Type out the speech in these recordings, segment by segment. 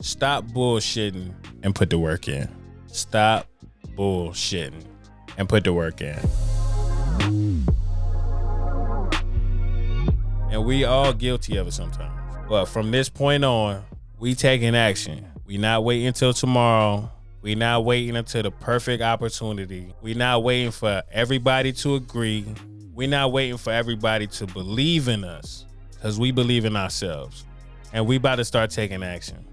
Stop bullshitting and put the work in. Stop bullshitting and put the work in. And we all guilty of it sometimes. But from this point on, we taking action. We not waiting until tomorrow. We not waiting until the perfect opportunity. We not waiting for everybody to agree. We not waiting for everybody to believe in us, because we believe in ourselves. And we about to start taking action.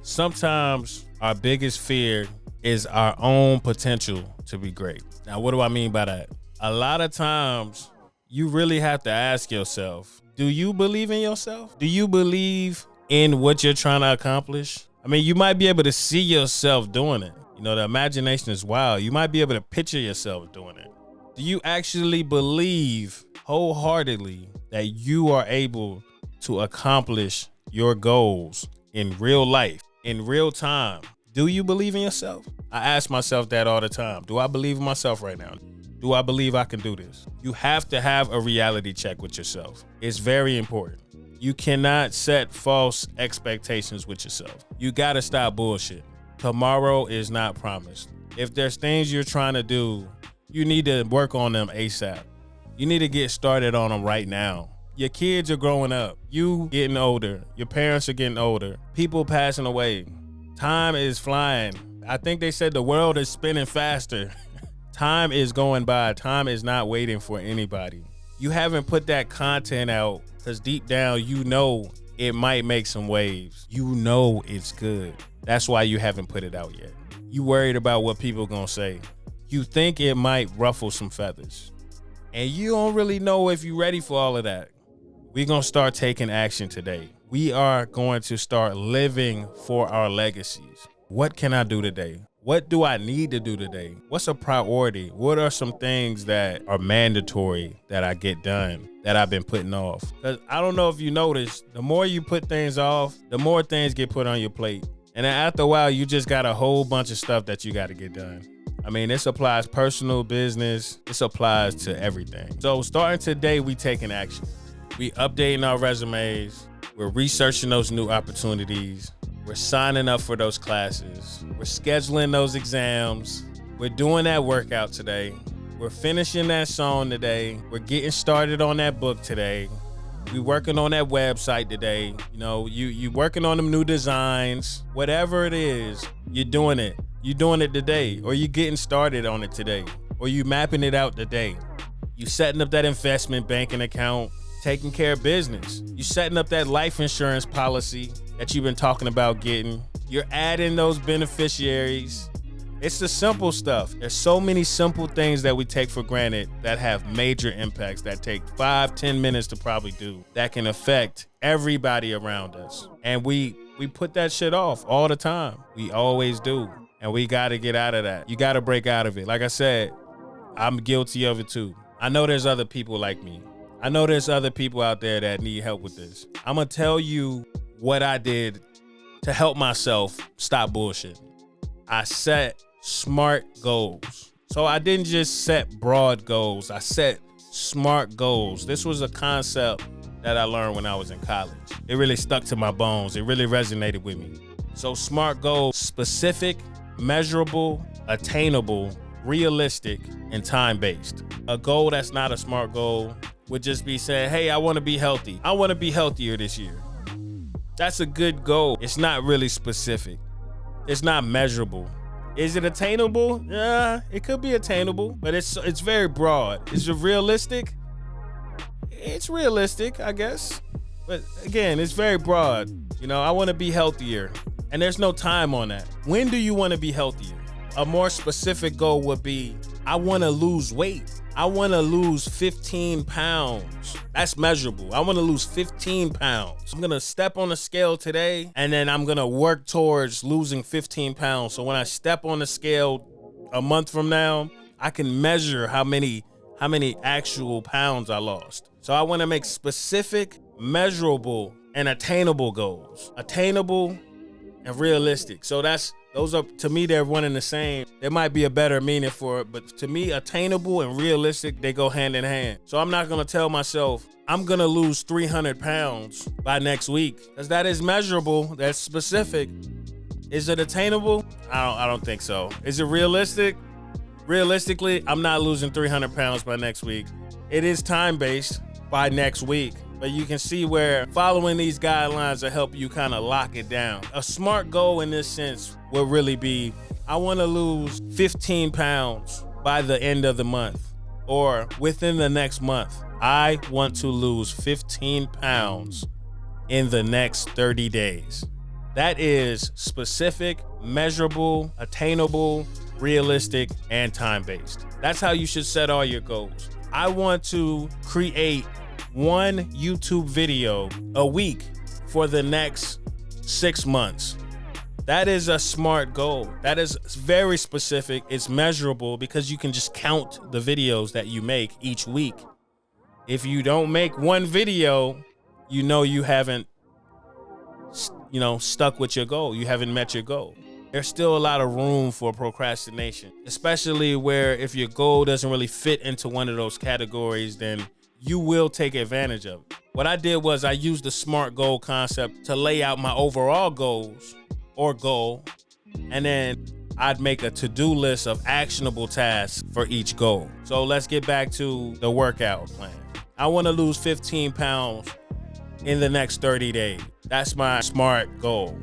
Sometimes our biggest fear is our own potential to be great. Now, what do I mean by that? A lot of times, you really have to ask yourself, do you believe in yourself? Do you believe in what you're trying to accomplish? I mean, you might be able to see yourself doing it. You know, the imagination is wild. You might be able to picture yourself doing it. Do you actually believe wholeheartedly that you are able to accomplish your goals in real life, in real time? Do you believe in yourself? I ask myself that all the time. Do I believe in myself right now? Do I believe I can do this? You have to have a reality check with yourself. It's very important. You cannot set false expectations with yourself. You gotta stop bullshit. Tomorrow is not promised. If there's things you're trying to do, you need to work on them ASAP. You need to get started on them right now. Your kids are growing up. You getting older. Your parents are getting older. People passing away. Time is flying. I think they said the world is spinning faster. Time is going by. Time is not waiting for anybody. You haven't put that content out because deep down you know it might make some waves. You know it's good. That's why you haven't put it out yet. You worried about what people gonna say. You think it might ruffle some feathers. And you don't really know if you're ready for all of that. We're gonna start taking action today. We are going to start living for our legacies. What can I do today? What do I need to do today? What's a priority? What are some things that are mandatory that I get done that I've been putting off? Because I don't know if you noticed, the more you put things off, the more things get put on your plate. And then after a while, you just got a whole bunch of stuff that you got to get done. I mean, this applies personal, business. This applies to everything. So starting today, we taking action. We updating our resumes. We're researching those new opportunities. We're signing up for those classes. We're scheduling those exams. We're doing that workout today. We're finishing that song today. We're getting started on that book today. We're working on that website today. You know, you working on them new designs. Whatever it is, you're doing it. You're doing it today, or you're getting started on it today, or you mapping it out today. You setting up that investment banking account, taking care of business. You setting up that life insurance policy that you've been talking about getting. You're adding those beneficiaries. It's the simple stuff. There's so many simple things that we take for granted that have major impacts that take 5-10 minutes to probably do that can affect everybody around us. And we put that shit off all the time. We always do. And we got to get out of that. You got to break out of it. Like I said, I'm guilty of it too. I know there's other people like me. I know there's other people out there that need help with this. I'm going to tell you what I did to help myself stop bullshit. I set SMART goals. So I didn't just set broad goals. I set SMART goals. This was a concept that I learned when I was in college. It really stuck to my bones. It really resonated with me. So SMART goals: specific, measurable, attainable, realistic, and time-based. A goal that's not a SMART goal would just be saying, hey, I want to be healthy. I want to be healthier this year. That's a good goal. It's not really specific. It's not measurable. Is it attainable? Yeah, it could be attainable, but it's very broad. Is it realistic? It's realistic, I guess. But again, it's very broad. You know, I want to be healthier, and there's no time on that. When do you want to be healthier? A more specific goal would be, I want to lose weight. I want to lose 15 pounds. That's measurable. I want to lose 15 pounds. I'm going to step on the scale today, and then I'm going to work towards losing 15 pounds. So when I step on the scale a month from now, I can measure how many actual pounds I lost. So I want to make specific, measurable, and attainable goals. Attainable and realistic. So those are, to me, they're one and the same. There might be a better meaning for it, but to me, attainable and realistic, they go hand in hand. So I'm not gonna tell myself, I'm gonna lose 300 pounds by next week, because that is measurable, that's specific. Is it attainable? I don't think so. Is it realistic? Realistically, I'm not losing 300 pounds by next week. It is time-based by next week, but you can see where following these guidelines will help you kind of lock it down. A SMART goal in this sense will really be, I want to lose 15 pounds by the end of the month or within the next month. I want to lose 15 pounds in the next 30 days. That is specific, measurable, attainable, realistic, and time-based. That's how you should set all your goals. I want to create one YouTube video a week for the next 6 months. That is a SMART goal. That is very specific. It's measurable because you can just count the videos that you make each week. If you don't make one video, you know you haven't stuck with your goal. You haven't met your goal. There's still a lot of room for procrastination, especially where if your goal doesn't really fit into one of those categories, then you will take advantage of it. What I did was I used the SMART goal concept to lay out my overall goals or goal, and then I'd make a to-do list of actionable tasks for each goal. So let's get back to the workout plan. I want to lose 15 pounds in the next 30 days. That's my SMART goal.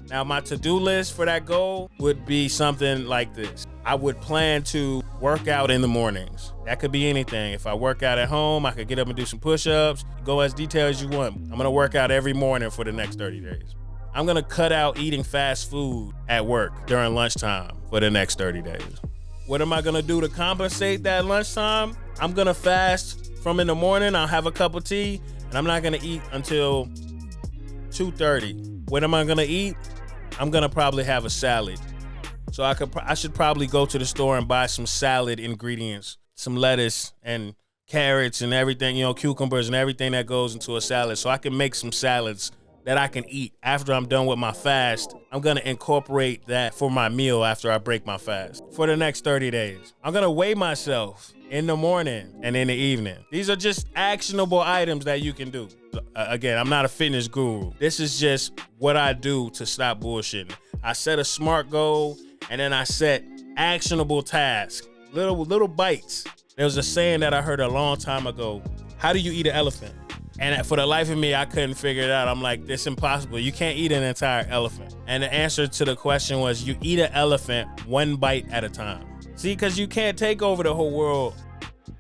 Now, my to-do list for that goal would be something like this. I would plan to work out in the mornings. That could be anything. If I work out at home, I could get up and do some push-ups. Go as detailed as you want. I'm gonna work out every morning for the next 30 days. I'm gonna cut out eating fast food at work during lunchtime for the next 30 days. What am I gonna do to compensate that lunchtime? I'm gonna fast from in the morning. I'll have a cup of tea, and I'm not gonna eat until 2:30. What am I gonna eat? I'm gonna probably have a salad. So I should probably go to the store and buy some salad ingredients, some lettuce and carrots and everything, cucumbers and everything that goes into a salad, so I can make some salads that I can eat after I'm done with my fast. I'm gonna incorporate that for my meal after I break my fast for the next 30 days. I'm gonna weigh myself in the morning and in the evening. These are just actionable items that you can do. Again, I'm not a fitness guru. This is just what I do to stop bullshitting. I set a SMART goal, and then I set actionable tasks, little bites. There was a saying that I heard a long time ago. How do you eat an elephant? And for the life of me, I couldn't figure it out. I'm like, this is impossible. You can't eat an entire elephant. And the answer to the question was, you eat an elephant one bite at a time. See, because you can't take over the whole world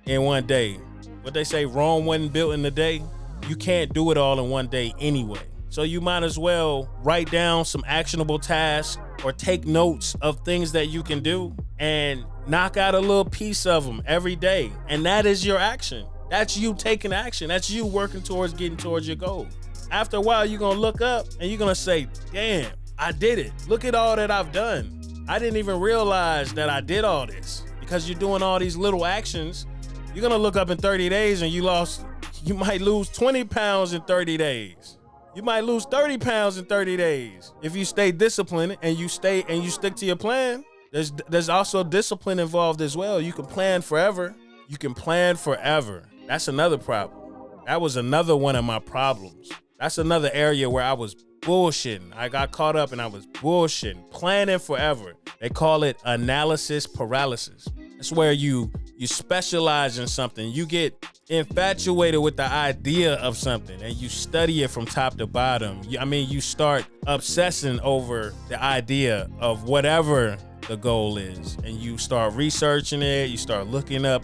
in one day. What they say, Rome wasn't built in a day. You can't do it all in one day anyway. So you might as well write down some actionable tasks or take notes of things that you can do and knock out a little piece of them every day. And that is your action. That's you taking action. That's you working towards getting towards your goal. After a while, you're going to look up and you're going to say, damn, I did it. Look at all that I've done. I didn't even realize that I did all this. Because you're doing all these little actions, you're going to look up in 30 days and you might lose 20 pounds in 30 days. You might lose 30 pounds in 30 days. If you stay disciplined and you stick to your plan, there's also discipline involved as well. You can plan forever. That's another problem. That was another one of my problems. That's another area where I was bullshitting. I got caught up and I was bullshitting, planning forever. They call it analysis paralysis. It's where you specialize in something. You get infatuated with the idea of something and you study it from top to bottom. You start obsessing over the idea of whatever the goal is, and you start researching it. You start looking up,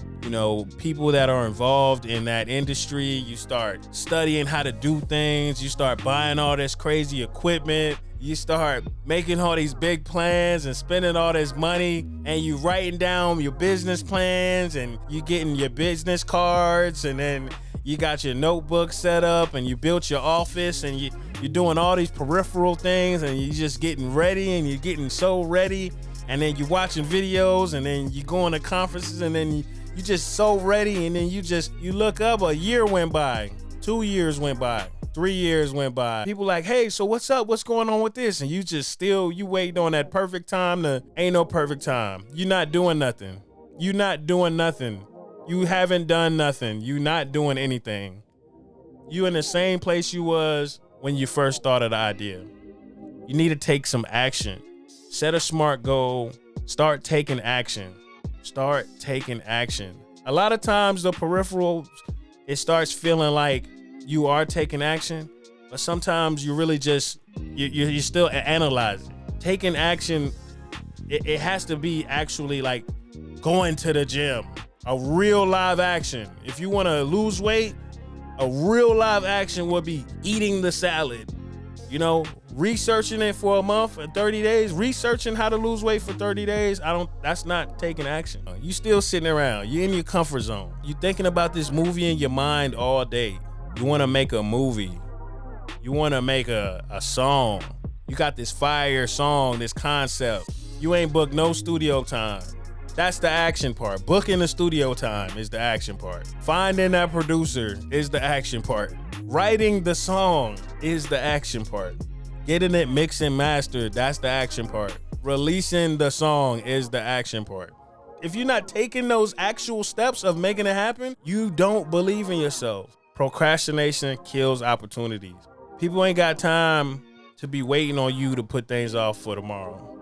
people that are involved in that industry. You start studying how to do things. You start buying all this crazy equipment. You start making all these big plans and spending all this money, and you writing down your business plans, and you getting your business cards, and then you got your notebook set up, and you built your office, and you're doing all these peripheral things, and you're just getting ready, and you're getting so ready, and then you're watching videos, and then you going to conferences, and then you just so ready, and then you look up, a year went by, 2 years went by. 3 years went by. People like, hey, so what's up? What's going on with this? And you waiting on that perfect time. Ain't no perfect time. You're not doing nothing. You haven't done nothing. You not doing anything. You in the same place you was when you first started the idea. You need to take some action. Set a SMART goal. Start taking action. Start taking action. A lot of times the peripherals, it starts feeling like you are taking action, but sometimes you really just, you're still analyzing. Taking action, it has to be actually like going to the gym, a real live action. If you want to lose weight, a real live action would be eating the salad. You know, researching it for a month or 30 days, researching how to lose weight for 30 days, that's not taking action. You still sitting around, you're in your comfort zone. You thinking about this movie in your mind all day. You want to make a movie. You want to make a song. You got this fire song, this concept. You ain't booked no studio time. That's the action part. Booking the studio time is the action part. Finding that producer is the action part. Writing the song is the action part. Getting it mixed and mastered, that's the action part. Releasing the song is the action part. If you're not taking those actual steps of making it happen, you don't believe in yourself. Procrastination kills opportunities. People ain't got time to be waiting on you to put things off for tomorrow.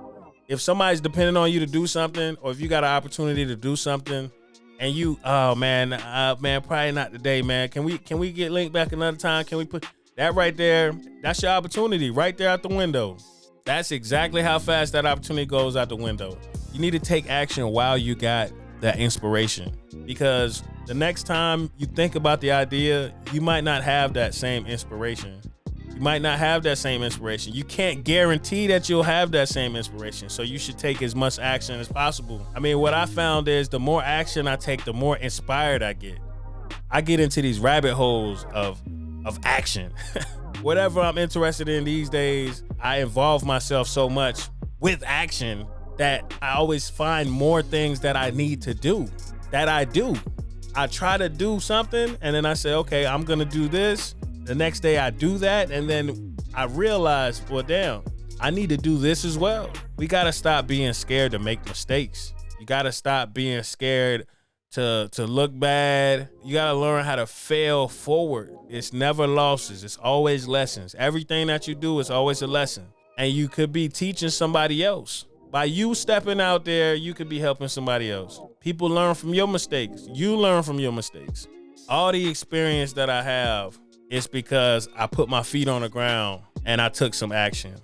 If somebody's depending on you to do something, or if you got an opportunity to do something, and you, man, probably not today, man. Can we get linked back another time? Can we put that right there? That's your opportunity right there out the window. That's exactly how fast that opportunity goes out the window. You need to take action while you got that inspiration, because the next time you think about the idea, you might not have that same inspiration. You might not have that same inspiration. You can't guarantee that you'll have that same inspiration. So you should take as much action as possible. I mean, what I found is the more action I take, the more inspired I get. I get into these rabbit holes of action. Whatever I'm interested in these days, I involve myself so much with action that I always find more things that I need to do, that I do. I try to do something and then I say, okay, I'm gonna do this. The next day I do that, and then I realize, well, damn, I need to do this as well. We gotta stop being scared to make mistakes. You gotta stop being scared to look bad. You gotta learn how to fail forward. It's never losses, it's always lessons. Everything that you do is always a lesson. And you could be teaching somebody else. By you stepping out there, you could be helping somebody else. People learn from your mistakes. You learn from your mistakes. All the experience that I have, it's because I put my feet on the ground and I took some action.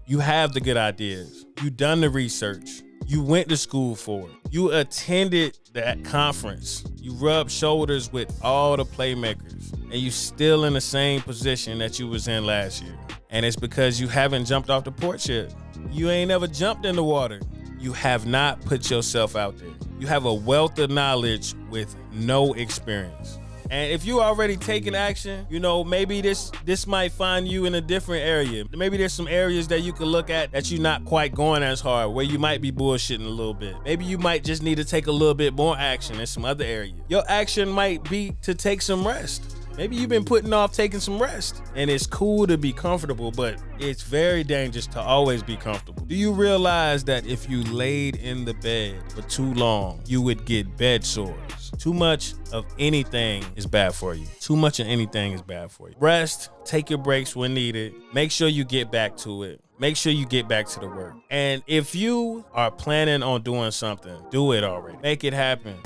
You have the good ideas. You done the research. You went to school for it. You attended that conference. You rubbed shoulders with all the playmakers, and you still in the same position that you was in last year. And it's because you haven't jumped off the porch yet. You ain't ever jumped in the water. You have not put yourself out there. You have a wealth of knowledge with no experience. And if you already taking action, you know, maybe this might find you in a different area. Maybe there's some areas that you could look at that you're not quite going as hard, where you might be bullshitting a little bit. Maybe you might just need to take a little bit more action in some other area. Your action might be to take some rest. Maybe you've been putting off taking some rest. And it's cool to be comfortable, but it's very dangerous to always be comfortable. Do you realize that if you laid in the bed for too long, you would get bed sores? Too much of anything is bad for you. Too much of anything is bad for you. Rest, take your breaks when needed. Make sure you get back to it. Make sure you get back to the work. And if you are planning on doing something, do it already. Make it happen.